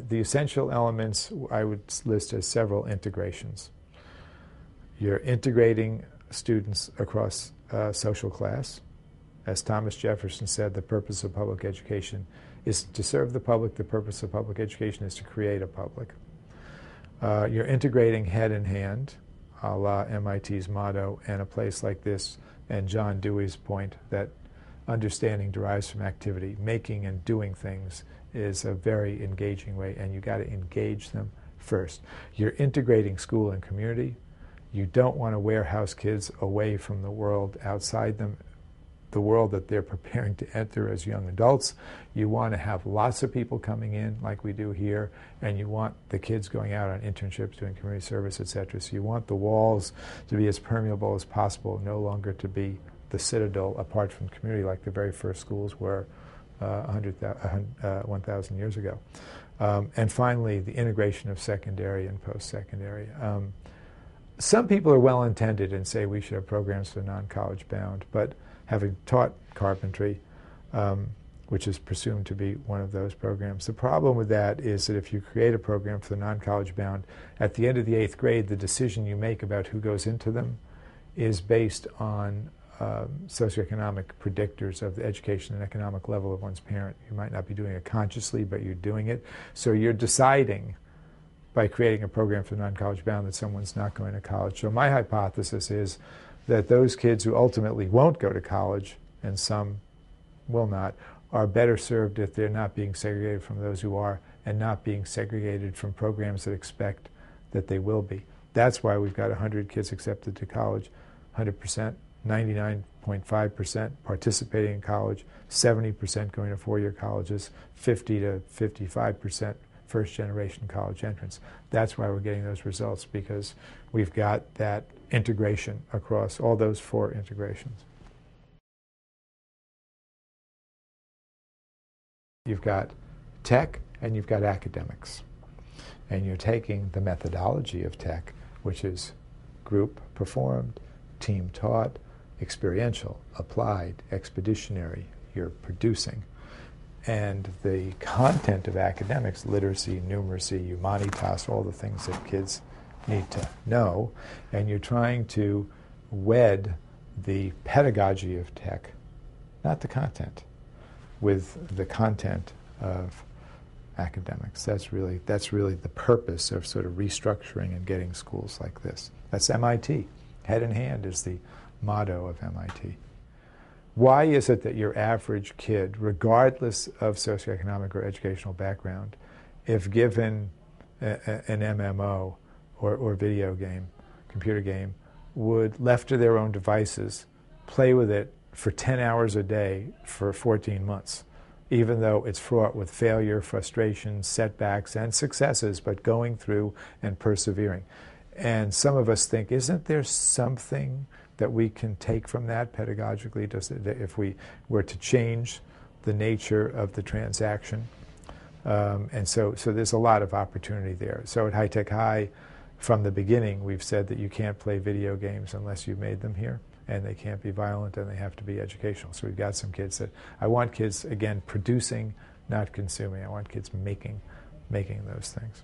The essential elements I would list as several integrations. You're integrating students across social class. As Thomas Jefferson said, the purpose of public education is to serve the public. The purpose of public education is to create a public. You're integrating head in hand, a la MIT's motto, and a place like this, and John Dewey's point that understanding derives from activity. Making and doing things is a very engaging way, and you got to engage them first. You're integrating school and community. You don't want to warehouse kids away from the world outside them, the world that they're preparing to enter as young adults. You want to have lots of people coming in like we do here, and you want the kids going out on internships, doing community service, etc. So you want the walls to be as permeable as possible, no longer to be the citadel apart from community like the very first schools were 1,000 years ago. And finally, the integration of secondary and post-secondary. Some people are well-intended and say we should have programs for non-college bound, but having taught carpentry, which is presumed to be one of those programs, the problem with that is that if you create a program for the non-college bound, at the end of the 8th grade, the decision you make about who goes into them is based on socioeconomic predictors of the education and economic level of one's parent. You might not be doing it consciously, but you're doing it. So you're deciding by creating a program for non-college bound that someone's not going to college. So my hypothesis is that those kids who ultimately won't go to college, and some will not, are better served if they're not being segregated from those who are, and not being segregated from programs that expect that they will be. That's why we've got 100 kids accepted to college, 100%, 99.5% participating in college, 70% going to four-year colleges, 50 to 55% first-generation college entrants. That's why we're getting those results, because we've got that integration across all those 4 integrations. You've got tech and you've got academics. And you're taking the methodology of tech, which is group performed, team taught, experiential, applied, expeditionary, you're producing. And the content of academics, literacy, numeracy, humanitas, all the things that kids need to know, and you're trying to wed the pedagogy of tech, not the content, with the content of academics. That's really the purpose of sort of restructuring and getting schools like this. That's MIT. Head in hand is the motto of MIT. Why is it that your average kid, regardless of socioeconomic or educational background, if given an MMO or video game, computer game, would, left to their own devices, play with it for 10 hours a day for 14 months, even though it's fraught with failure, frustration, setbacks, and successes, but going through and persevering? And some of us think, isn't there something that we can take from that pedagogically, if we were to change the nature of the transaction? And so there's a lot of opportunity there. So at High Tech High, from the beginning, we've said that you can't play video games unless you've made them here, and they can't be violent, and they have to be educational. So we've got some kids that, I want kids, again, producing, not consuming. I want kids making those things.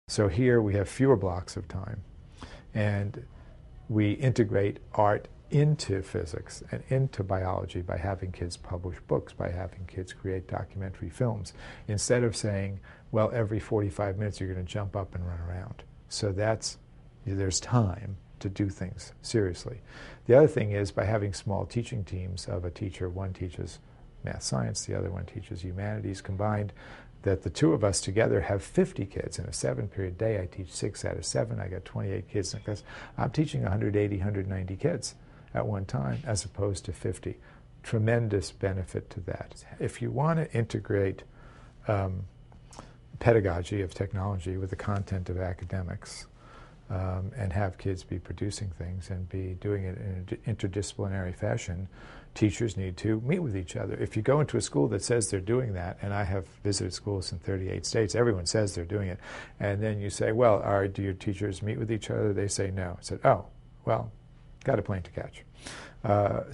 So here we have fewer blocks of time, and we integrate art into physics and into biology by having kids publish books, by having kids create documentary films, instead of saying, well, every 45 minutes you're going to jump up and run around. So there's time to do things seriously. The other thing is by having small teaching teams of a teacher, one teaches math science, the other one teaches humanities combined, that the two of us together have 50 kids in a 7-period day. I teach 6 out of 7. I got 28 kids in class. I'm teaching 180, 190 kids at one time as opposed to 50. Tremendous benefit to that. If you want to integrate pedagogy of technology with the content of academics and have kids be producing things and be doing it in an interdisciplinary fashion, teachers need to meet with each other. If you go into a school that says they're doing that, and I have visited schools in 38 states, everyone says they're doing it, and then you say, well, do your teachers meet with each other? They say no. I said, oh, well, got a plane to catch.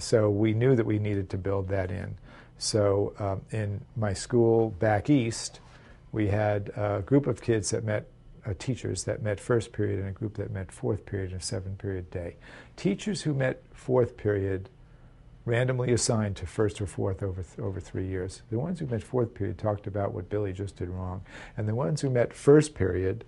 So we knew that we needed to build that in. So in my school back east, we had a group of kids that met, teachers that met first period and a group that met fourth period in a 7-period day. Teachers who met fourth period randomly assigned to first or fourth over 3 years. The ones who met fourth period talked about what Billy just did wrong. And the ones who met first period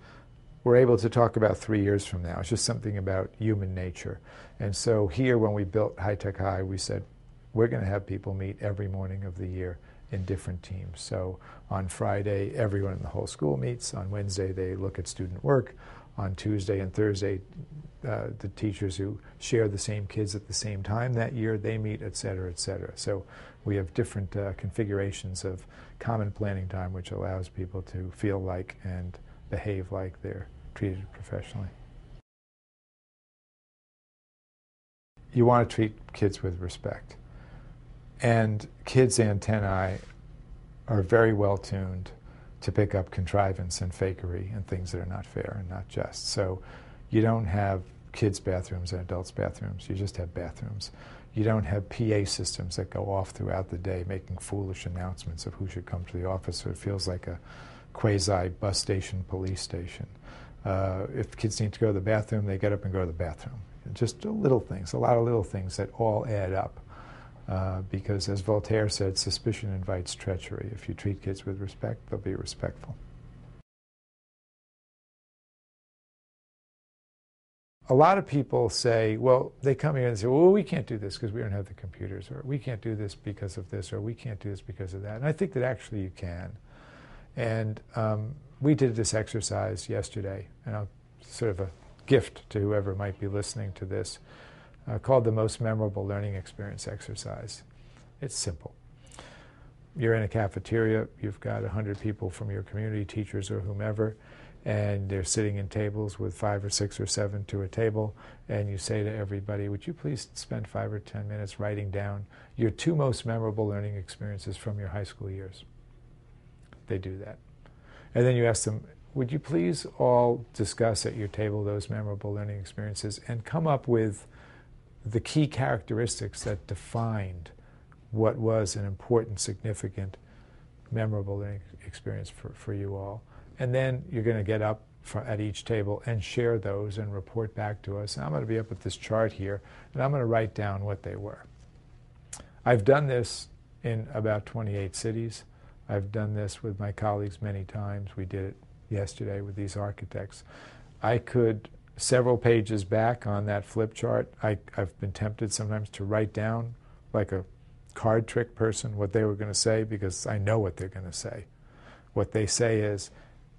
were able to talk about 3 years from now. It's just something about human nature. And so here, when we built High Tech High, we said, we're going to have people meet every morning of the year in different teams. So on Friday, everyone in the whole school meets. On Wednesday, they look at student work. On Tuesday and Thursday, the teachers who share the same kids at the same time that year, they meet, et cetera, et cetera. So we have different configurations of common planning time, which allows people to feel like and behave like they're treated professionally. You want to treat kids with respect. And kids' antennae are very well tuned to pick up contrivance and fakery and things that are not fair and not just. So you don't have kids' bathrooms and adults' bathrooms. You just have bathrooms. You don't have PA systems that go off throughout the day making foolish announcements of who should come to the office, so it feels like a quasi-bus station, police station. If kids need to go to the bathroom, they get up and go to the bathroom. Just little things, a lot of little things that all add up. Because as Voltaire said, suspicion invites treachery. If you treat kids with respect, they'll be respectful. A lot of people say, well, they come here and say, well, we can't do this because we don't have the computers, or we can't do this because of this, or we can't do this because of that. And I think that actually you can. And we did this exercise yesterday, and I'll sort of a gift to whoever might be listening to this, called the Most Memorable Learning Experience exercise. It's simple. You're in a cafeteria, you've got 100 people from your community, teachers or whomever, and they're sitting in tables with 5 or 6 or 7 to a table, and you say to everybody, would you please spend 5 or 10 minutes writing down your 2 most memorable learning experiences from your high school years? They do that. And then you ask them, would you please all discuss at your table those memorable learning experiences and come up with the key characteristics that defined what was an important, significant, memorable learning experience for you all. And then you're going to get up at each table and share those and report back to us. And I'm going to be up with this chart here, and I'm going to write down what they were. I've done this in about 28 cities. I've done this with my colleagues many times. We did it yesterday with these architects. I could, several pages back on that flip chart, I've been tempted sometimes to write down, like a card trick person, what they were going to say, because I know what they're going to say. What they say is,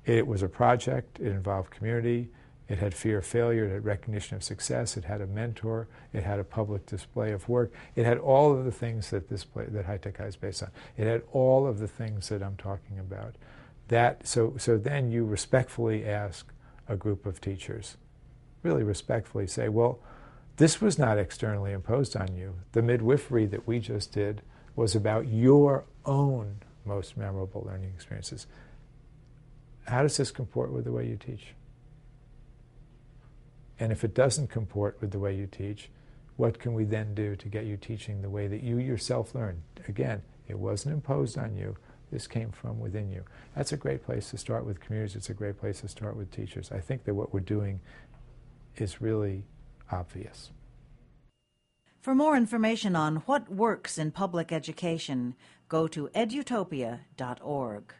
it was a project, it involved community, it had fear of failure, it had recognition of success, it had a mentor, it had a public display of work, it had all of the things that that High Tech High is based on. It had all of the things that I'm talking about. So then you respectfully ask a group of teachers, really respectfully say, well, this was not externally imposed on you. The midwifery that we just did was about your own most memorable learning experiences. How does this comport with the way you teach? And if it doesn't comport with the way you teach, what can we then do to get you teaching the way that you yourself learned? Again, it wasn't imposed on you. This came from within you. That's a great place to start with communities. It's a great place to start with teachers. I think that what we're doing is really obvious. For more information on what works in public education, go to edutopia.org.